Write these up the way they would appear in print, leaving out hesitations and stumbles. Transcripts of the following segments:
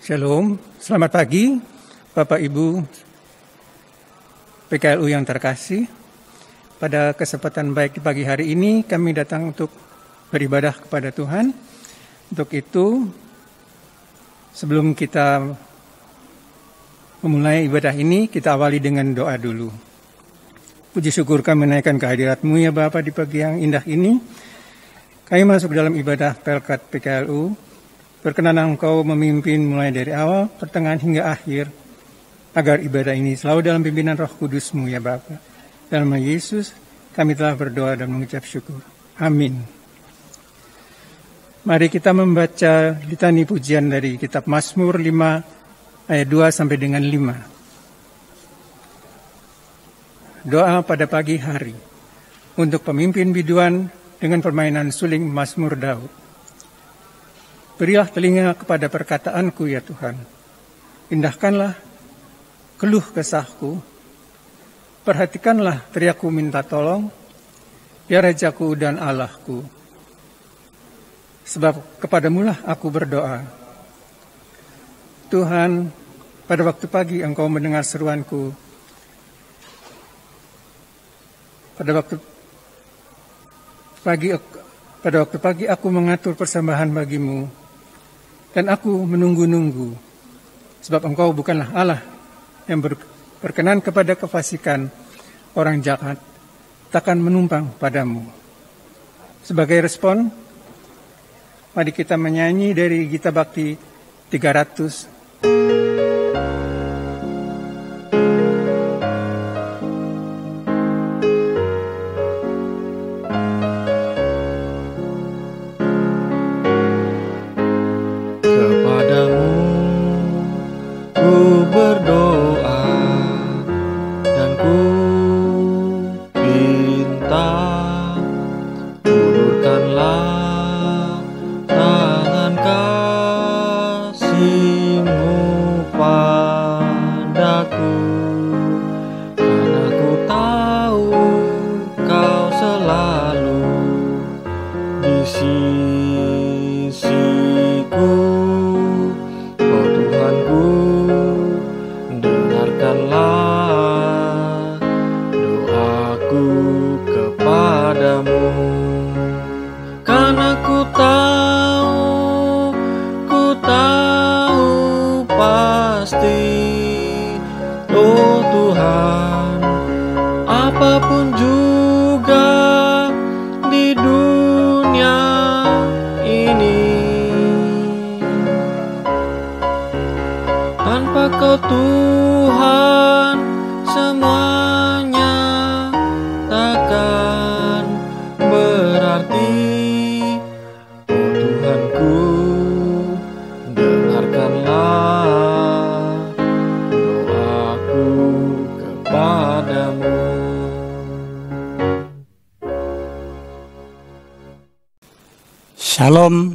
Shalom, selamat pagi Bapak Ibu PKLU yang terkasih. Pada kesempatan baik di pagi hari ini kami datang untuk beribadah kepada Tuhan. Untuk itu, sebelum kita memulai ibadah ini, kita awali dengan doa dulu. Puji syukur kami menaikkan kehadirat-Mu ya Bapa di pagi yang indah ini. Kami masuk dalam ibadah Pelkat PKLU. Berkenan Engkau memimpin mulai dari awal, pertengahan hingga akhir, agar ibadah ini selalu dalam pimpinan Roh Kudus-Mu ya Bapa. Dalam nama Yesus, kami telah berdoa dan mengucap syukur. Amin. Mari kita membaca litani pujian dari kitab Mazmur 5 ayat 2 sampai dengan 5. Doa pada pagi hari untuk pemimpin biduan dengan permainan suling Mazmur Daud. Berilah telinga kepada perkataanku ya Tuhan. Indahkanlah keluh kesahku. Perhatikanlah teriakku minta tolong, ya Rajaku dan Allahku. Sebab kepadamulah aku berdoa. Tuhan, pada waktu pagi Engkau mendengar seruanku. Pada waktu pagi aku mengatur persembahan bagimu. Dan aku menunggu-nunggu, sebab Engkau bukanlah Allah yang berkenan kepada kefasikan. Orang jahat takkan menumpang padamu. Sebagai respon, mari kita menyanyi dari Gita Bakti 300. Shalom,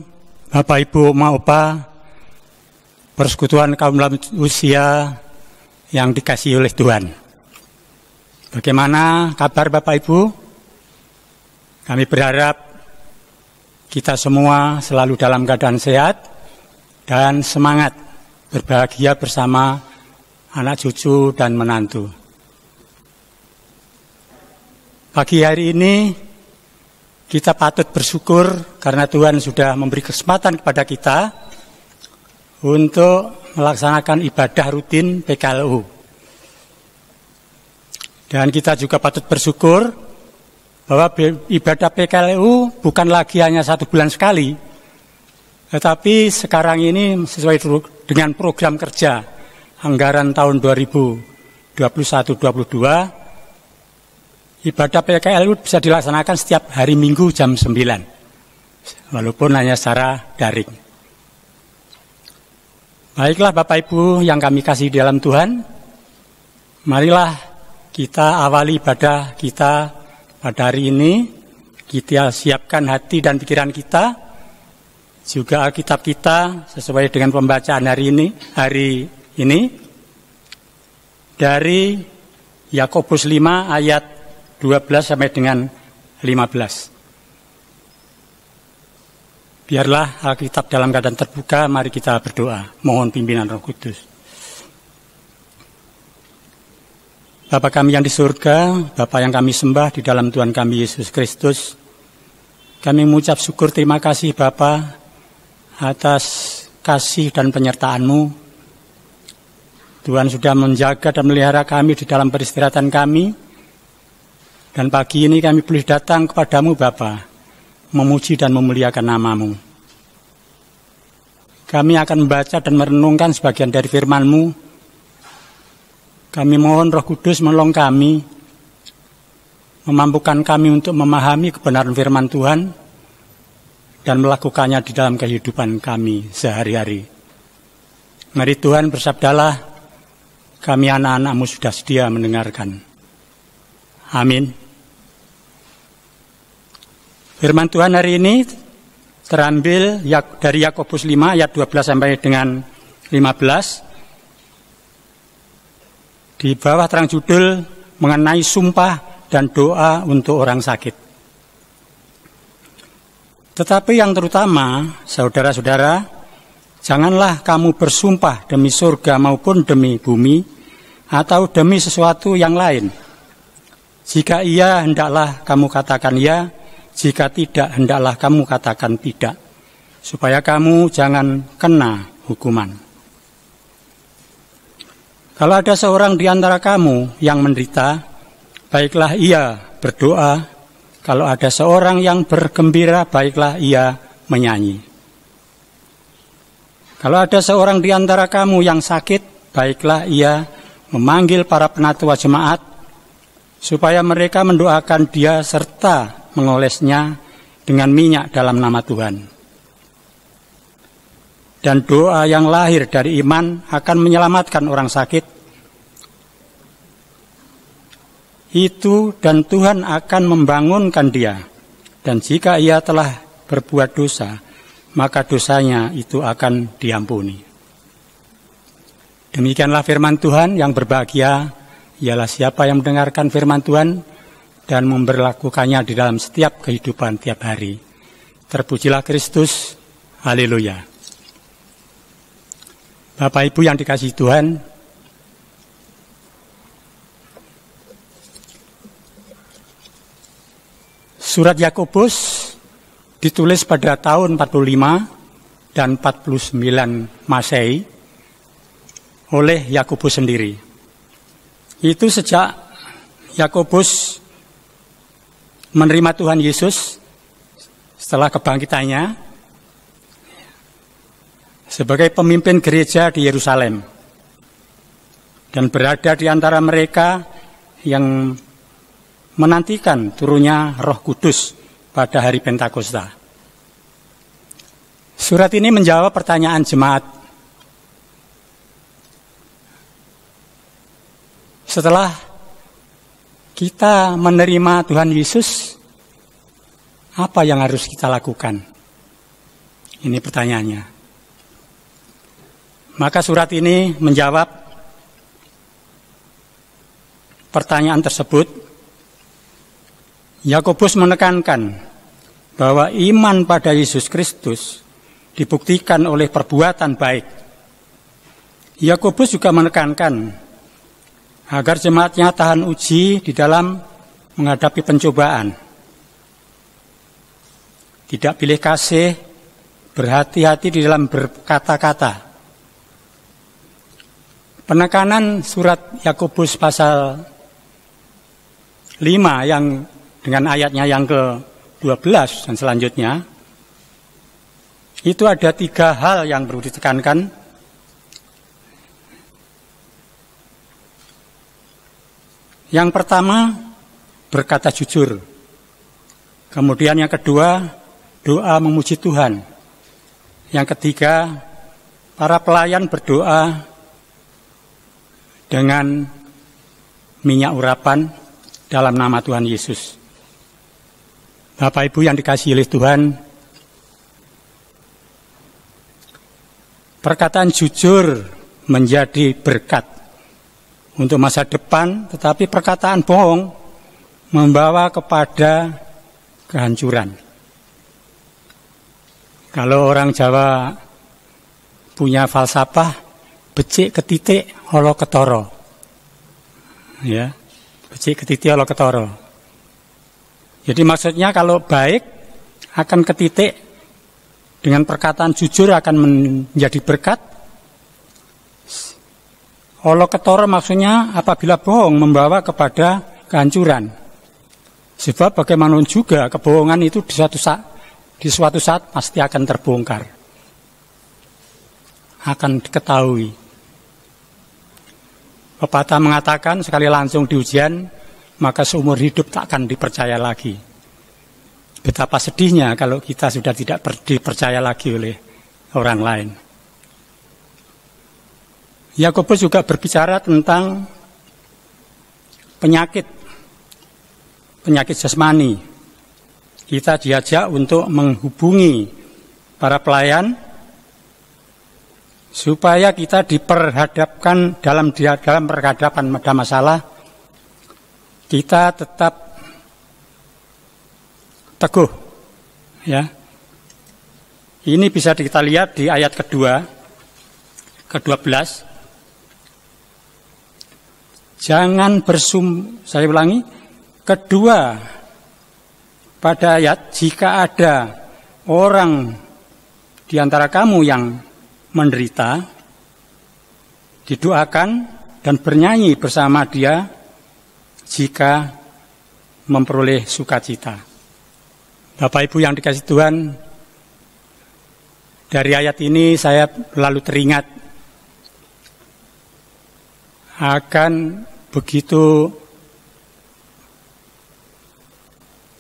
Bapak Ibu, Oma Opa, persekutuan kaum lanjut usia yang dikasihi oleh Tuhan. Bagaimana kabar Bapak Ibu? Kami berharap kita semua selalu dalam keadaan sehat dan semangat berbahagia bersama anak cucu dan menantu. Pagi hari ini kita patut bersyukur karena Tuhan sudah memberi kesempatan kepada kita untuk melaksanakan ibadah rutin PKLU. Dan kita juga patut bersyukur bahwa ibadah PKLU bukan lagi hanya 1 bulan sekali, tetapi sekarang ini sesuai dengan program kerja anggaran tahun 2021-22, ibadah PKLU bisa dilaksanakan setiap hari Minggu jam 9, walaupun hanya secara daring. Baiklah Bapak Ibu yang kami kasih di dalam Tuhan, marilah kita awali ibadah kita pada hari ini. Kita siapkan hati dan pikiran kita, juga Alkitab kita sesuai dengan pembacaan hari ini dari Yakobus 5 ayat 12 sampai dengan 15. Biarlah Alkitab dalam keadaan terbuka, mari kita berdoa. Mohon pimpinan Roh Kudus. Bapa kami yang di surga, Bapa yang kami sembah di dalam Tuhan kami Yesus Kristus, kami mengucap syukur terima kasih Bapa atas kasih dan penyertaan-Mu. Tuhan sudah menjaga dan melihara kami di dalam peristirahatan kami. Dan pagi ini kami boleh datang kepadamu Bapa, memuji dan memuliakan nama-Mu. Kami akan membaca dan merenungkan sebagian dari firman-Mu. Kami mohon Roh Kudus menolong kami, memampukan kami untuk memahami kebenaran firman Tuhan dan melakukannya di dalam kehidupan kami sehari-hari. Mari Tuhan bersabdalah, kami anak-anak-Mu sudah sedia mendengarkan. Amin. Firman Tuhan hari ini terambil dari Yakobus 5 ayat 12 sampai dengan 15. Di bawah terang judul mengenai sumpah dan doa untuk orang sakit. Tetapi yang terutama, saudara-saudara, janganlah kamu bersumpah demi surga maupun demi bumi atau demi sesuatu yang lain. Jika iya, hendaklah kamu katakan ya. Jika tidak, hendaklah kamu katakan tidak, supaya kamu jangan kena hukuman. Kalau ada seorang di antara kamu yang menderita, baiklah ia berdoa. Kalau ada seorang yang bergembira, baiklah ia menyanyi. Kalau ada seorang di antara kamu yang sakit, baiklah ia memanggil para penatua jemaat, supaya mereka mendoakan dia serta mengolesnya dengan minyak dalam nama Tuhan. Dan doa yang lahir dari iman akan menyelamatkan orang sakit itu, dan Tuhan akan membangunkan dia. Dan jika ia telah berbuat dosa, maka dosanya itu akan diampuni. Demikianlah firman Tuhan. Yang berbahagia ialah siapa yang mendengarkan firman Tuhan dan memberlakukannya di dalam setiap kehidupan tiap hari. Terpujilah Kristus. Haleluya. Bapak Ibu yang dikasihi Tuhan, surat Yakobus ditulis pada tahun 45 dan 49 Masehi oleh Yakobus sendiri. Itu sejak Yakobus menerima Tuhan Yesus setelah kebangkitannya sebagai pemimpin gereja di Yerusalem dan berada di antara mereka yang menantikan turunnya Roh Kudus pada hari Pentakosta. Surat ini menjawab pertanyaan jemaat. Setelah kita menerima Tuhan Yesus, apa yang harus kita lakukan? Ini pertanyaannya. Maka surat ini menjawab pertanyaan tersebut. Yakobus menekankan bahwa iman pada Yesus Kristus dibuktikan oleh perbuatan baik. Yakobus juga menekankan agar jemaatnya tahan uji di dalam menghadapi pencobaan. Tidak pilih kasih, berhati-hati di dalam berkata-kata. Penekanan surat Yakobus pasal 5 yang dengan ayatnya yang ke-12 dan selanjutnya, itu ada 3 hal yang perlu ditekankan. Yang pertama, berkata jujur. Kemudian yang kedua, doa memuji Tuhan. Yang ketiga, para pelayan berdoa dengan minyak urapan dalam nama Tuhan Yesus. Bapak Ibu yang dikasihi oleh Tuhan, perkataan jujur menjadi berkat untuk masa depan, tetapi perkataan bohong membawa kepada kehancuran. Kalau orang Jawa punya falsafah, becik ketitik olo ketoro. Ya, becik ketitik olo ketoro. Jadi maksudnya kalau baik akan ketitik, dengan perkataan jujur akan menjadi berkat. Olo ketoro maksudnya apabila bohong membawa kepada kehancuran. Sebab bagaimanapun juga kebohongan itu di suatu saat pasti akan terbongkar, akan diketahui. Pepatah mengatakan sekali langsung di ujian, maka seumur hidup tak akan dipercaya lagi. Betapa sedihnya kalau kita sudah tidak dipercaya lagi oleh orang lain. Yakobus juga berbicara tentang penyakit jasmani. Kita diajak untuk menghubungi para pelayan supaya kita diperhadapkan dalam perhadapan pada masalah, kita tetap teguh. Ya. Ini bisa kita lihat di ayat ke-12. Jangan saya ulangi, kedua pada ayat, jika ada orang di antara kamu yang menderita, didoakan dan bernyanyi bersama dia jika memperoleh sukacita. Bapak Ibu yang dikasihi Tuhan, dari ayat ini saya lalu teringat akan begitu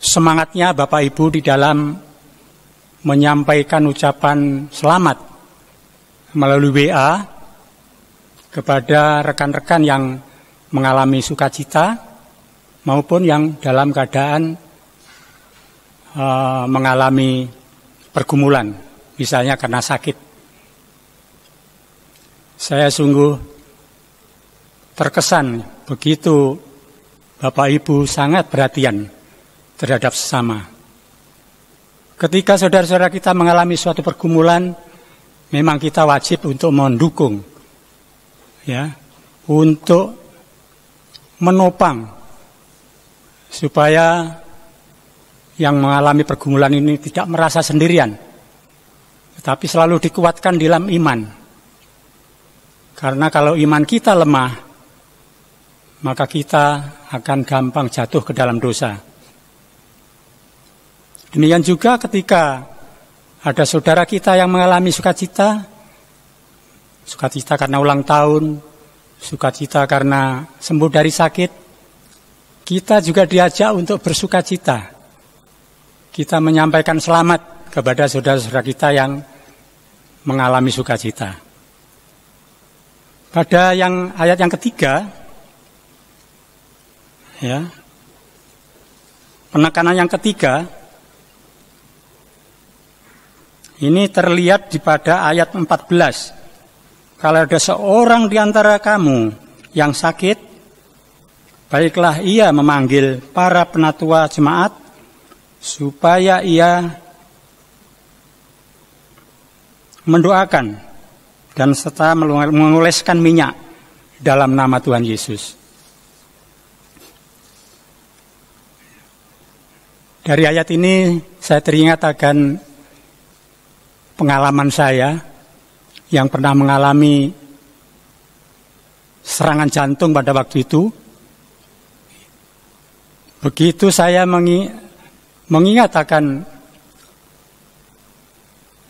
semangatnya Bapak Ibu di dalam menyampaikan ucapan selamat melalui WA kepada rekan-rekan yang mengalami sukacita maupun yang dalam keadaan mengalami pergumulan, misalnya karena sakit. Saya sungguh terkesan begitu Bapak Ibu sangat perhatian terhadap sesama. Ketika saudara-saudara kita mengalami suatu pergumulan, memang kita wajib untuk mendukung, ya, untuk menopang supaya yang mengalami pergumulan ini tidak merasa sendirian, tetapi selalu dikuatkan dalam iman. Karena kalau iman kita lemah, maka kita akan gampang jatuh ke dalam dosa. Demikian juga ketika ada saudara kita yang mengalami sukacita karena ulang tahun, sukacita karena sembuh dari sakit, kita juga diajak untuk bersukacita. Kita menyampaikan selamat kepada saudara-saudara kita yang mengalami sukacita. Pada ayat yang ketiga, ya, penekanan yang ketiga, ini terlihat pada ayat 14. Kalau ada seorang di antara kamu yang sakit, baiklah ia memanggil para penatua jemaat, supaya ia mendoakan dan serta mengoleskan minyak dalam nama Tuhan Yesus. Dari ayat ini saya teringat akan pengalaman saya yang pernah mengalami serangan jantung pada waktu itu. Begitu saya mengingat akan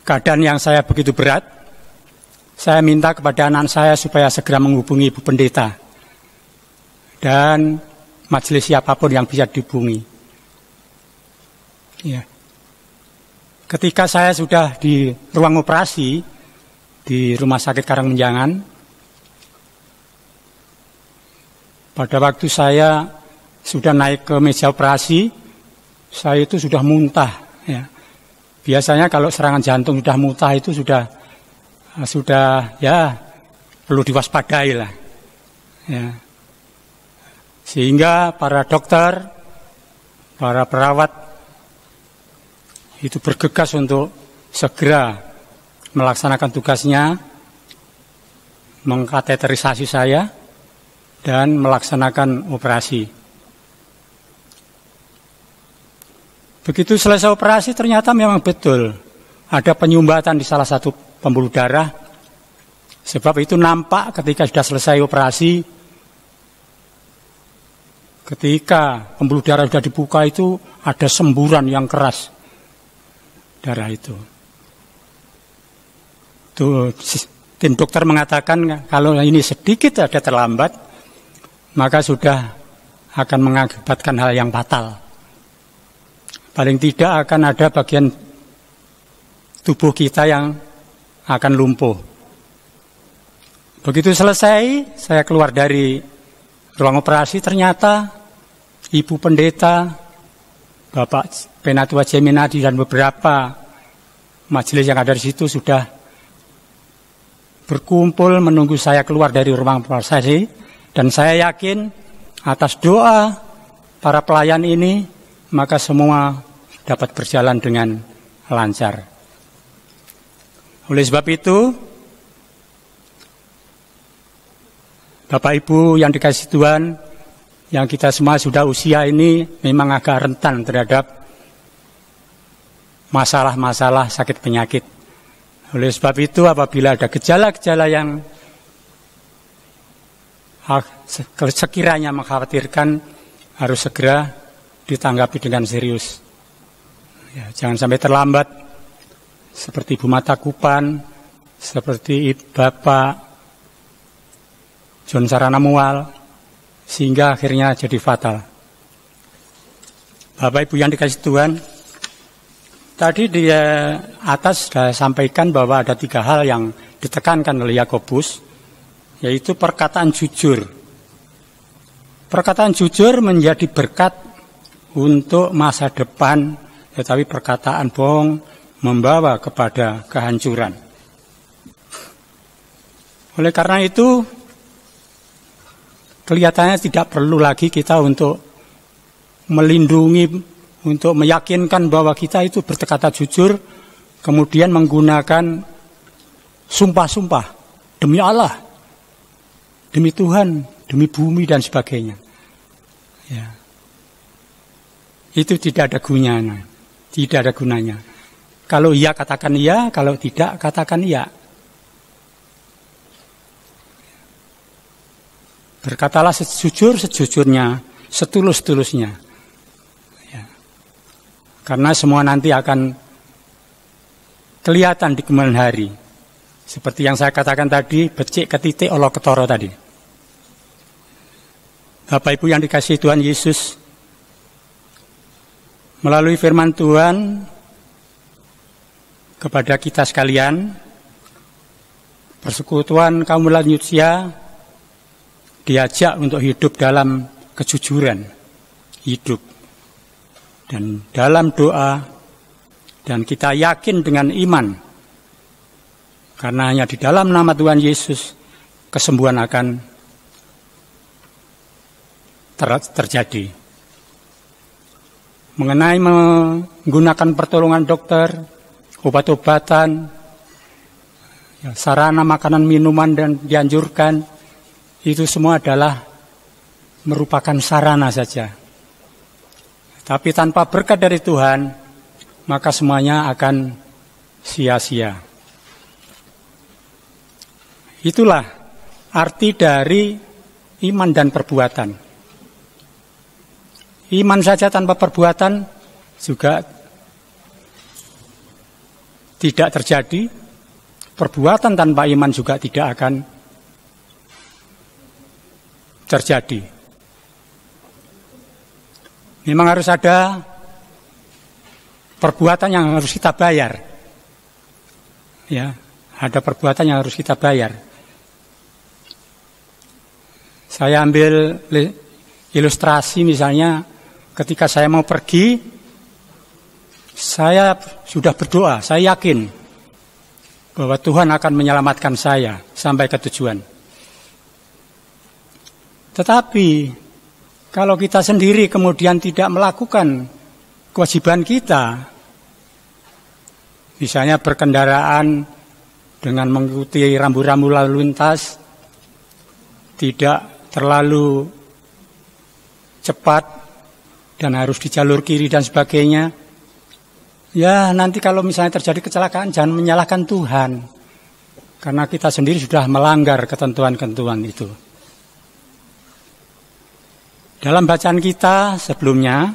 keadaan yang saya begitu berat, saya minta kepada anak saya supaya segera menghubungi Ibu Pendeta dan majelis siapapun yang bisa dihubungi. Ya. Ketika saya sudah di ruang operasi di Rumah Sakit Karangmenjangan, pada waktu saya sudah naik ke meja operasi, saya itu sudah muntah. Ya. Biasanya kalau serangan jantung sudah muntah itu sudah ya perlu diwaspadai lah. Ya. Sehingga para dokter, para perawat itu bergegas untuk segera melaksanakan tugasnya, mengkateterisasi saya, dan melaksanakan operasi. Begitu selesai operasi ternyata memang betul ada penyumbatan di salah satu pembuluh darah. Sebab itu nampak ketika sudah selesai operasi, ketika pembuluh darah sudah dibuka itu ada semburan yang keras darah itu. Tuh, tim dokter mengatakan kalau ini sedikit ada terlambat, maka sudah akan mengakibatkan hal yang fatal. Paling tidak akan ada bagian tubuh kita yang akan lumpuh. Begitu selesai, saya keluar dari ruang operasi, ternyata Ibu Pendeta, Bapak Penatua Jeminadi, dan beberapa majelis yang ada di situ sudah berkumpul menunggu saya keluar dari ruang operasi. Dan saya yakin atas doa para pelayan ini, maka semua dapat berjalan dengan lancar. Oleh sebab itu, Bapak Ibu yang dikasihi Tuhan, yang kita semua sudah usia ini memang agak rentan terhadap masalah-masalah sakit penyakit. Oleh sebab itu, apabila ada gejala-gejala yang sekiranya mengkhawatirkan, harus segera ditanggapi dengan serius. Ya, jangan sampai terlambat, seperti Ibu Mata Kupan, seperti Bapak John Sarana Mual, sehingga akhirnya jadi fatal. Bapak Ibu yang dikasihi Tuhan, tadi di atas sudah sampaikan bahwa ada 3 hal yang ditekankan oleh Yakobus, yaitu perkataan jujur. Perkataan jujur menjadi berkat untuk masa depan, tetapi perkataan bohong membawa kepada kehancuran. Oleh karena itu, kelihatannya tidak perlu lagi kita untuk melindungi, untuk meyakinkan bahwa kita itu berkata jujur, kemudian menggunakan sumpah-sumpah demi Allah, demi Tuhan, demi bumi dan sebagainya. Ya. Itu tidak ada gunanya. Tidak ada gunanya. Kalau iya katakan iya, kalau tidak katakan iya. Berkatalah sejujur-sejujurnya, setulus-tulusnya. Ya. Karena semua nanti akan kelihatan di kemudian hari. Seperti yang saya katakan tadi, becik ketitik olo ketoro tadi. Bapak Ibu yang dikasihi Tuhan Yesus, melalui firman Tuhan kepada kita sekalian, persekutuan kaum Lanjutsia diajak untuk hidup dalam kejujuran hidup dan dalam doa, dan kita yakin dengan iman, karena hanya di dalam nama Tuhan Yesus kesembuhan akan terjadi. Mengenai menggunakan pertolongan dokter, obat-obatan, sarana makanan, minuman dan dianjurkan, itu semua adalah merupakan sarana saja. Tapi tanpa berkat dari Tuhan, maka semuanya akan sia-sia. Itulah arti dari iman dan perbuatan. Iman saja tanpa perbuatan juga tidak terjadi. Perbuatan tanpa iman juga tidak akan terjadi. Memang harus ada perbuatan yang harus kita bayar. Ya, ada perbuatan yang harus kita bayar. Saya ambil ilustrasi misalnya, ketika saya mau pergi, saya sudah berdoa, saya yakin bahwa Tuhan akan menyelamatkan saya sampai ke tujuan. Tetapi kalau kita sendiri kemudian tidak melakukan kewajiban kita, Misalnya berkendaraan dengan mengikuti rambu-rambu lalu lintas, tidak terlalu cepat dan harus di jalur kiri dan sebagainya. Ya, nanti kalau misalnya terjadi kecelakaan jangan menyalahkan Tuhan, karena kita sendiri sudah melanggar ketentuan-ketentuan itu. Dalam bacaan kita sebelumnya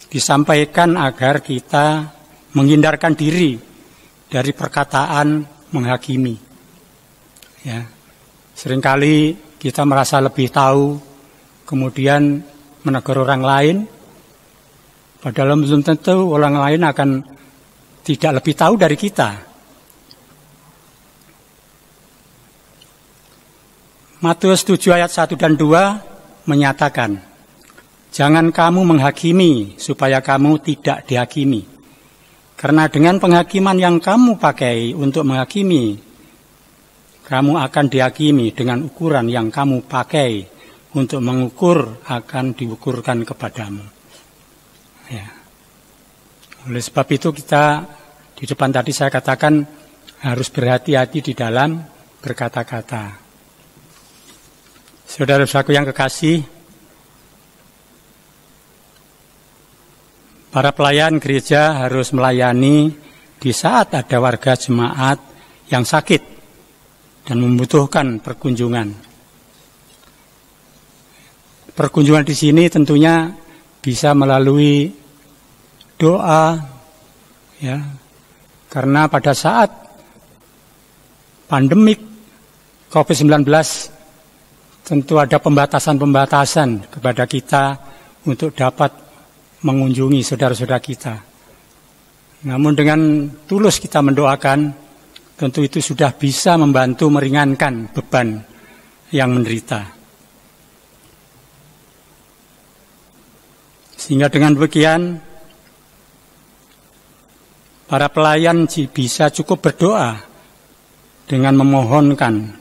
disampaikan agar kita menghindarkan diri dari perkataan menghakimi. Ya, seringkali kita merasa lebih tahu, kemudian menegur orang lain, padahal belum tentu orang lain akan tidak lebih tahu dari kita. Matius 7 ayat 1 dan 2 menyatakan, jangan kamu menghakimi supaya kamu tidak dihakimi. Karena dengan penghakiman yang kamu pakai untuk menghakimi, kamu akan dihakimi dengan ukuran yang kamu pakai untuk mengukur akan diukurkan kepadamu. Ya. Oleh sebab itu kita di depan tadi saya katakan harus berhati-hati di dalam berkata-kata. Saudara-saudaraku yang kekasih, para pelayan gereja harus melayani di saat ada warga jemaat yang sakit dan membutuhkan perkunjungan. Perkunjungan di sini tentunya bisa melalui doa, ya, karena pada saat pandemik COVID-19 tentu ada pembatasan-pembatasan kepada kita untuk dapat mengunjungi saudara-saudara kita. Namun dengan tulus kita mendoakan, tentu itu sudah bisa membantu meringankan beban yang menderita. Sehingga dengan demikian, para pelayan bisa cukup berdoa dengan memohonkan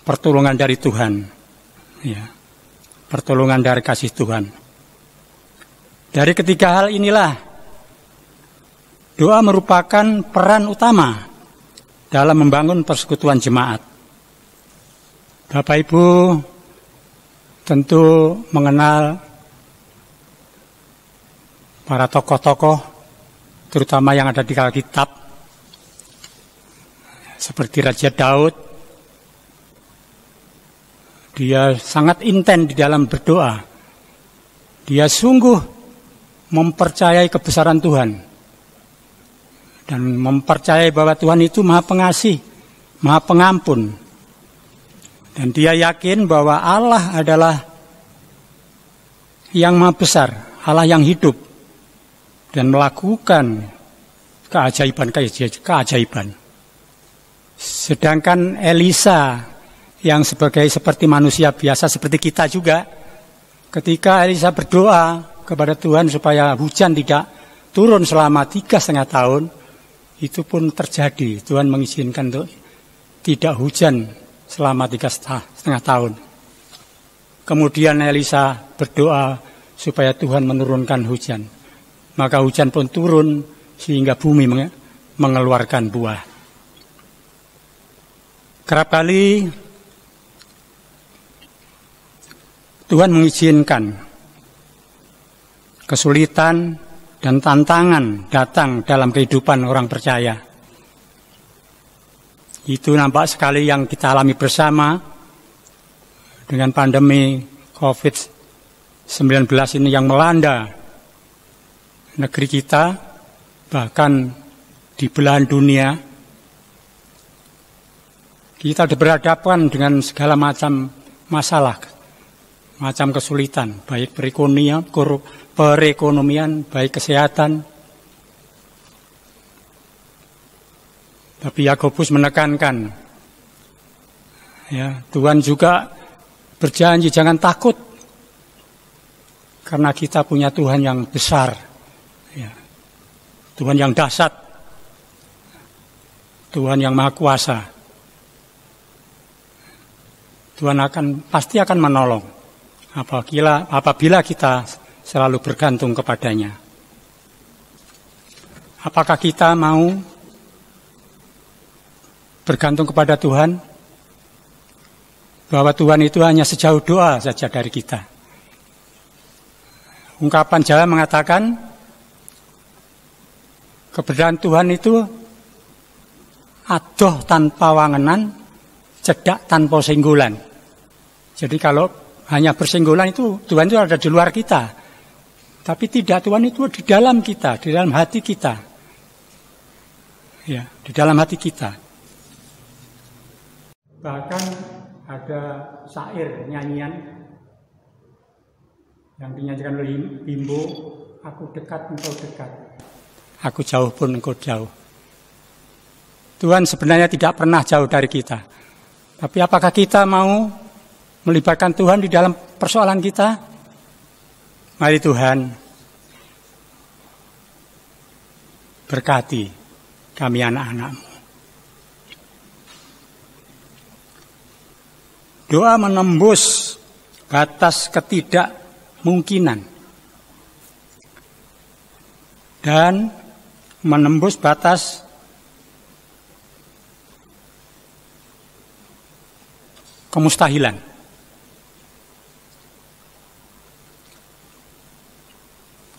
pertolongan dari Tuhan, ya, pertolongan dari kasih Tuhan. Dari ketiga hal inilah, doa merupakan peran utama dalam membangun persekutuan jemaat. Bapak Ibu tentu mengenal para tokoh-tokoh, terutama yang ada di Alkitab, seperti Raja Daud. Dia sangat intens di dalam berdoa. Dia sungguh mempercayai kebesaran Tuhan dan mempercayai bahwa Tuhan itu Maha Pengasih, Maha Pengampun. Dan dia yakin bahwa Allah adalah yang Maha Besar, Allah yang hidup dan melakukan keajaiban. Sedangkan Elisa yang seperti manusia biasa seperti kita juga, ketika Elisa berdoa kepada Tuhan supaya hujan tidak turun selama 3,5 tahun, itu pun terjadi. Tuhan mengizinkan untuk tidak hujan selama 3,5 tahun. Kemudian Elisa berdoa supaya Tuhan menurunkan hujan. Maka hujan pun turun sehingga bumi mengeluarkan buah. Kerap kali Tuhan mengizinkan kesulitan dan tantangan datang dalam kehidupan orang percaya. Itu nampak sekali yang kita alami bersama dengan pandemi COVID-19 ini yang melanda negeri kita, bahkan di belahan dunia. Kita berhadapan dengan segala macam masalah, macam kesulitan, baik perekonomian, baik kesehatan. Tapi Yakobus menekankan, ya, Tuhan juga berjanji jangan takut, karena kita punya Tuhan yang besar, ya, Tuhan yang dahsyat, Tuhan yang maha kuasa. Tuhan pasti akan menolong apabila kita selalu bergantung kepadanya. Apakah kita mau bergantung kepada Tuhan, bahwa Tuhan itu hanya sejauh doa saja dari kita? Ungkapan Jawa mengatakan, keberadaan Tuhan itu adoh tanpa wangenan, cedak tanpa singgulan. Jadi kalau hanya bersinggulan itu Tuhan itu ada di luar kita. Tapi tidak, Tuhan itu di dalam kita, di dalam hati kita. Ya, di dalam hati kita. Bahkan ada syair nyanyian yang dinyanyikan oleh Bimbo, aku dekat engkau dekat, aku jauh pun engkau jauh. Tuhan sebenarnya tidak pernah jauh dari kita. Tapi apakah kita mau melibatkan Tuhan di dalam persoalan kita? Mari Tuhan berkati kami anak-anak-Mu. Doa menembus batas ketidakmungkinan dan menembus batas kemustahilan.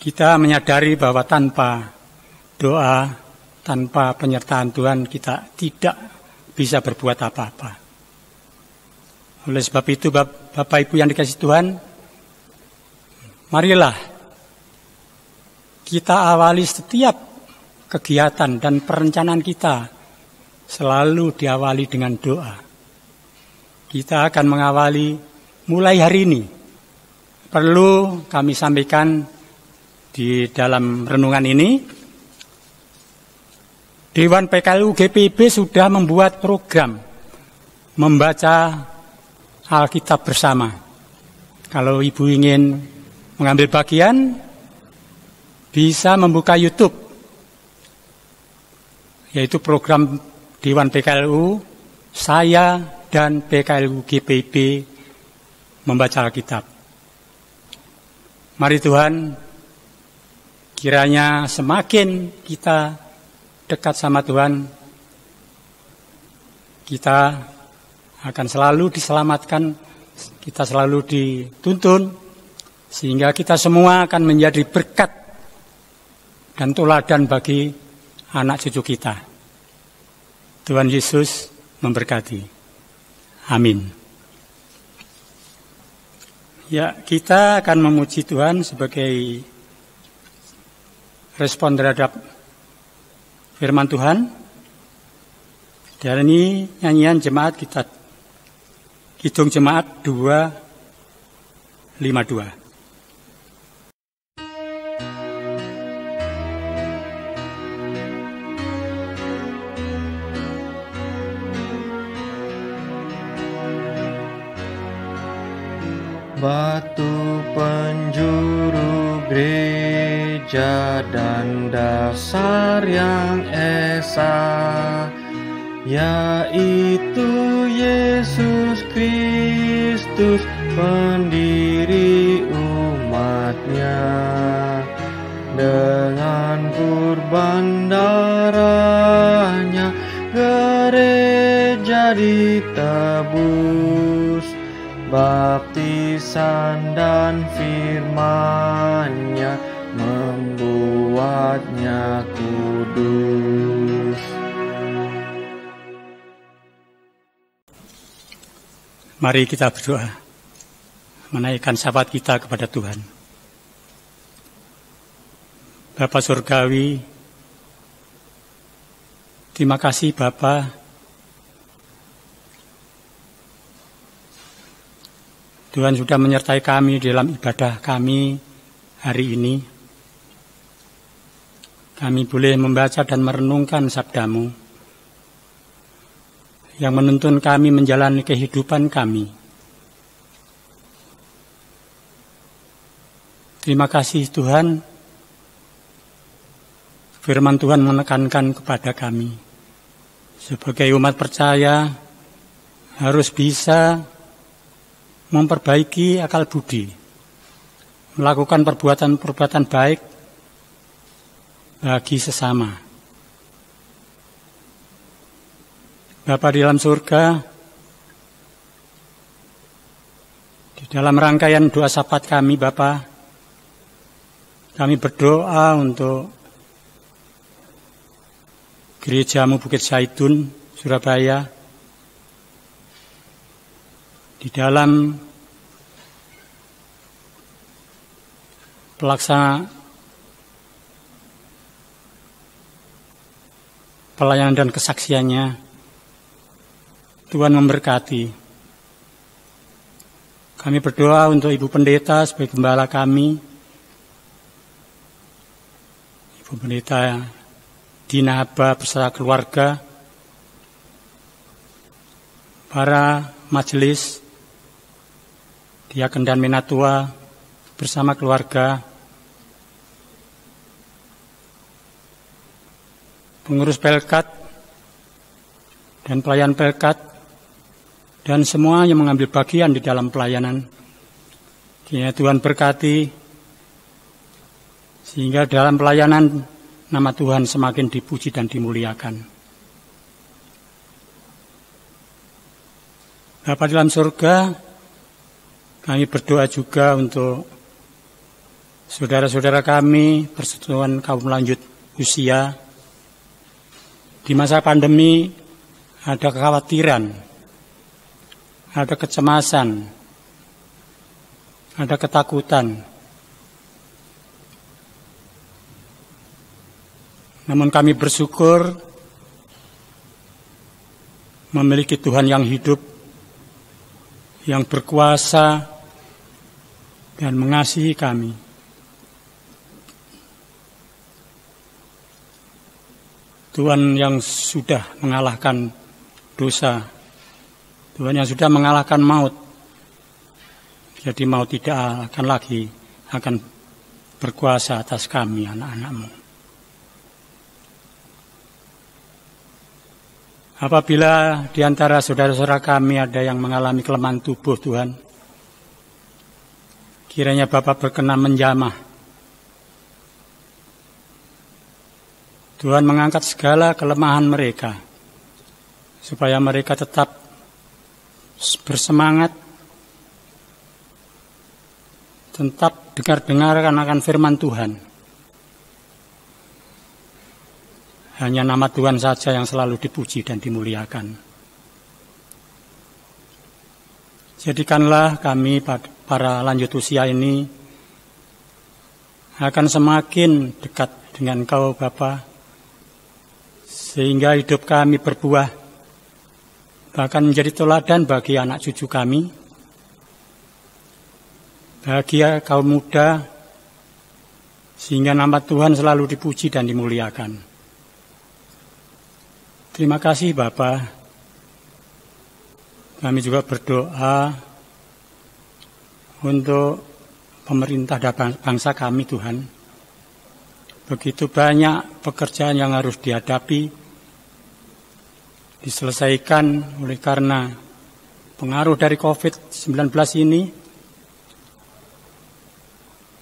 Kita menyadari bahwa tanpa doa, tanpa penyertaan Tuhan, kita tidak bisa berbuat apa-apa. Oleh sebab itu, Bapak Ibu yang dikasihi Tuhan, marilah kita awali setiap kegiatan dan perencanaan kita selalu diawali dengan doa. Kita akan mengawali mulai hari ini. Perlu kami sampaikan di dalam renungan ini, Dewan PKLU GPIB sudah membuat program membaca Alkitab bersama. Kalau Ibu ingin mengambil bagian, bisa membuka YouTube, yaitu program Dewan PKLU, saya dan PKLU GPIB membaca Alkitab. Mari Tuhan, kiranya semakin kita dekat sama Tuhan, kita akan selalu diselamatkan, kita selalu dituntun, sehingga kita semua akan menjadi berkat dan teladan bagi anak cucu kita. Tuhan Yesus memberkati. Amin. Ya, kita akan memuji Tuhan sebagai respon terhadap firman Tuhan. Dan ini nyanyian jemaat kita, Kidung Jemaat 252. Batu penjuru gereja dan dasar yang esa, yaitu Yesus Kristus, pendiri umatnya. Dengan kurban darahnya gereja ditebus, baptisan dan firman-Nya membuatnya kudus. Mari kita berdoa, menaikkan syafaat kita kepada Tuhan. Bapa Surgawi, terima kasih Bapa, Tuhan sudah menyertai kami dalam ibadah kami hari ini. Kami boleh membaca dan merenungkan sabda-Mu yang menuntun kami menjalani kehidupan kami. Terima kasih Tuhan, firman Tuhan menekankan kepada kami, sebagai umat percaya harus bisa memperbaiki akal budi, melakukan perbuatan-perbuatan baik bagi sesama. Bapa di dalam surga, di dalam rangkaian doa syafaat kami, Bapa, kami berdoa untuk Gerejamu Bukit Zaitun, Surabaya, di dalam pelayanan dan kesaksiannya, Tuhan memberkati. Kami berdoa untuk Ibu Pendeta sebagai gembala kami, Ibu Pendeta Dina Haba beserta keluarga, para majelis, diaken dan menatua bersama keluarga, pengurus Pelkat dan pelayan Pelkat, dan semua yang mengambil bagian di dalam pelayanan. Kiranya Tuhan berkati, sehingga dalam pelayanan nama Tuhan semakin dipuji dan dimuliakan. Bapa di dalam surga, kami berdoa juga untuk saudara-saudara kami, persatuan kaum lanjut usia. Di masa pandemi ada kekhawatiran, ada kecemasan, ada ketakutan. Namun kami bersyukur memiliki Tuhan yang hidup, yang berkuasa dan mengasihi kami. Tuhan yang sudah mengalahkan dosa, Tuhan yang sudah mengalahkan maut. Jadi maut tidak akan berkuasa atas kami, anak-anak-Mu. Apabila di antara saudara-saudara kami ada yang mengalami kelemahan tubuh, Tuhan, kiranya Bapa berkenan menjamah. Tuhan mengangkat segala kelemahan mereka, supaya mereka tetap bersemangat, tetap dengar-dengar akan firman Tuhan. Hanya nama Tuhan saja yang selalu dipuji dan dimuliakan. Jadikanlah kami para lanjut usia ini akan semakin dekat dengan Engkau, Bapa, sehingga hidup kami berbuah, bahkan menjadi teladan bagi anak cucu kami, bagi kaum muda, sehingga nama Tuhan selalu dipuji dan dimuliakan. Terima kasih Bapa. Kami juga berdoa untuk pemerintah dan bangsa kami, Tuhan. Begitu banyak pekerjaan yang harus dihadapi, diselesaikan oleh karena pengaruh dari COVID-19 ini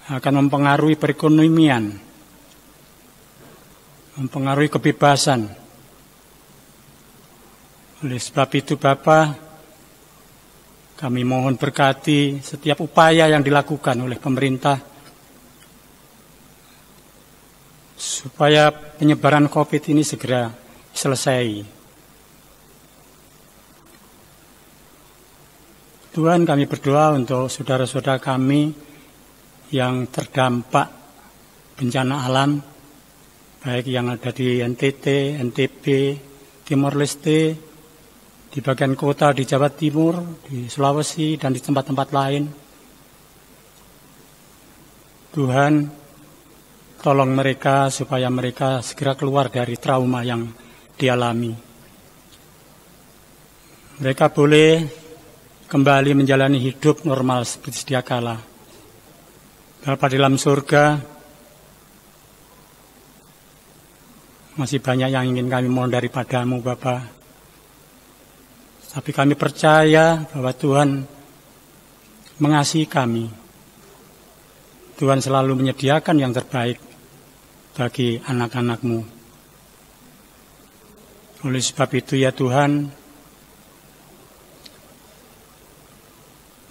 akan mempengaruhi perekonomian, mempengaruhi kebebasan. Oleh sebab itu Bapa, kami mohon berkati setiap upaya yang dilakukan oleh pemerintah supaya penyebaran COVID ini segera selesai. Tuhan, kami berdoa untuk saudara-saudara kami yang terdampak bencana alam, baik yang ada di NTT, NTB, Timor Leste, di bagian kota di Jawa Timur, di Sulawesi, dan di tempat-tempat lain. Tuhan, tolong mereka supaya mereka segera keluar dari trauma yang dialami. Mereka boleh kembali menjalani hidup normal seperti sedia kala. Bapa di dalam surga, masih banyak yang ingin kami mohon daripada-Mu, Bapa. Tapi kami percaya bahwa Tuhan mengasihi kami. Tuhan selalu menyediakan yang terbaik bagi anak-anak-Mu. Oleh sebab itu ya Tuhan,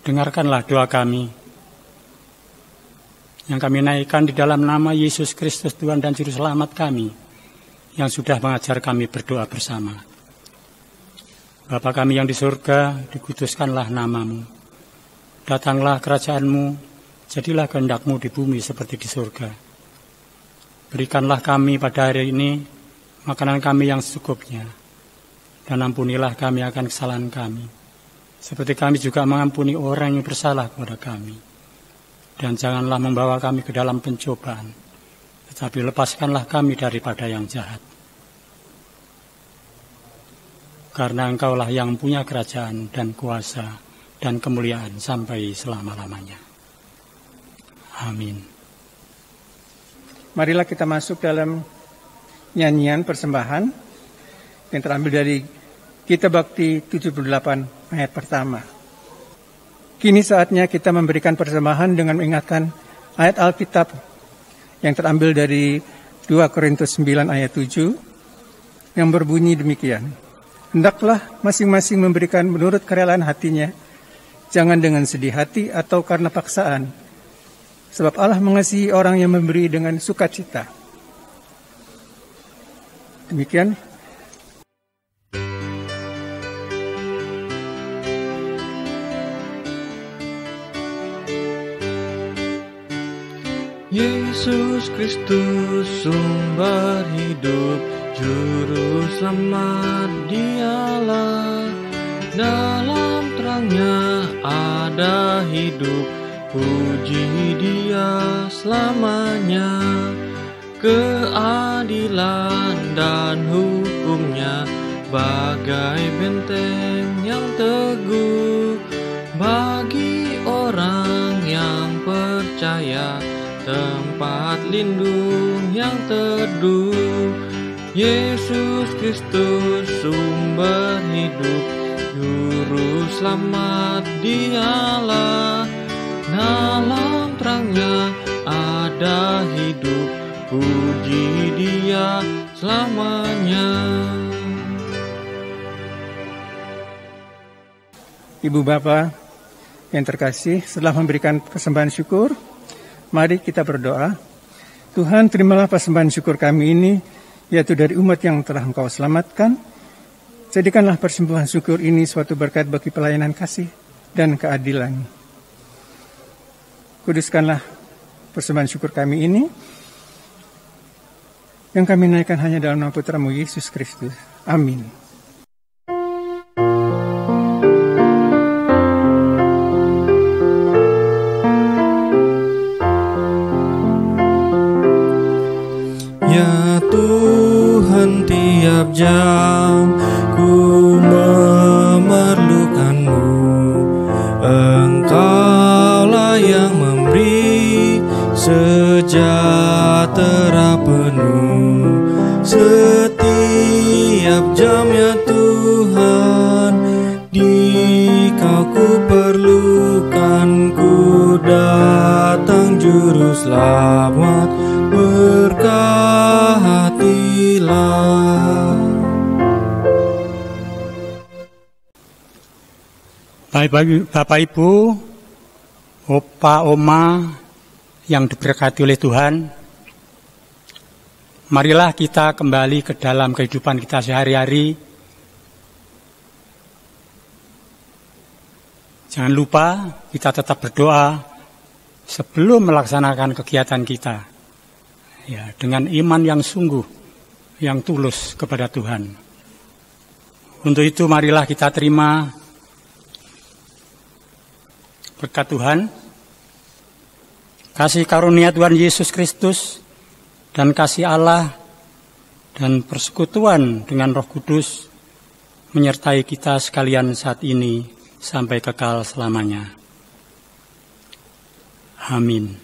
dengarkanlah doa kami yang kami naikkan di dalam nama Yesus Kristus Tuhan dan Juru Selamat kami, yang sudah mengajar kami berdoa bersama. Bapa kami yang di surga, dikuduskanlah nama-Mu. Datanglah kerajaan-Mu, jadilah kehendak-Mu di bumi seperti di surga. Berikanlah kami pada hari ini makanan kami yang secukupnya, dan ampunilah kami akan kesalahan kami, seperti kami juga mengampuni orang yang bersalah kepada kami. Dan janganlah membawa kami ke dalam pencobaan, tetapi lepaskanlah kami daripada yang jahat. Karena Engkaulah yang punya kerajaan dan kuasa dan kemuliaan sampai selama-lamanya. Amin. Marilah kita masuk dalam nyanyian persembahan yang terambil dari Kitab Bakti 78 ayat pertama. Kini saatnya kita memberikan persembahan dengan mengingatkan ayat Alkitab yang terambil dari 2 Korintus 9 ayat 7 yang berbunyi demikian. Hendaklah masing-masing memberikan menurut kerelaan hatinya, jangan dengan sedih hati atau karena paksaan, sebab Allah mengasihi orang yang memberi dengan sukacita. Demikian. Yesus Kristus sumber hidup, Juru Selamat Dialah. Dalam terangnya ada hidup, puji Dia selamanya. Keadilan dan hukumnya bagai benteng yang teguh bagi orang yang percaya, tempat lindung yang teduh. Yesus Kristus sumber hidup, Juru Selamat Dialah. Dalam terangnya ada hidup, puji Dia selamanya. Ibu Bapa yang terkasih, setelah memberikan persembahan syukur, mari kita berdoa. Tuhan, terimalah persembahan syukur kami ini, yaitu dari umat yang telah Engkau selamatkan. Jadikanlah persembahan syukur ini suatu berkat bagi pelayanan kasih dan keadilan. Kuduskanlah persembahan syukur kami ini, yang kami naikkan hanya dalam nama Putra-Mu Yesus Kristus. Amin. Ya Tuhan, tiap jam ku memerlukan-Mu. Engkaulah yang memberi sejahtera penuh. Setiap jam ya Tuhan, di-Kau ku perlukan. Ku datang Juru Selamat, berkatilah. Bapak Ibu, Opa Oma yang diberkati oleh Tuhan, marilah kita kembali ke dalam kehidupan kita sehari-hari. Jangan lupa kita tetap berdoa sebelum melaksanakan kegiatan kita, ya, dengan iman yang sungguh, yang tulus kepada Tuhan. Untuk itu marilah kita terima berkat Tuhan, kasih karunia Tuhan Yesus Kristus, dan kasih Allah, dan persekutuan dengan Roh Kudus menyertai kita sekalian saat ini sampai kekal selamanya. Amin.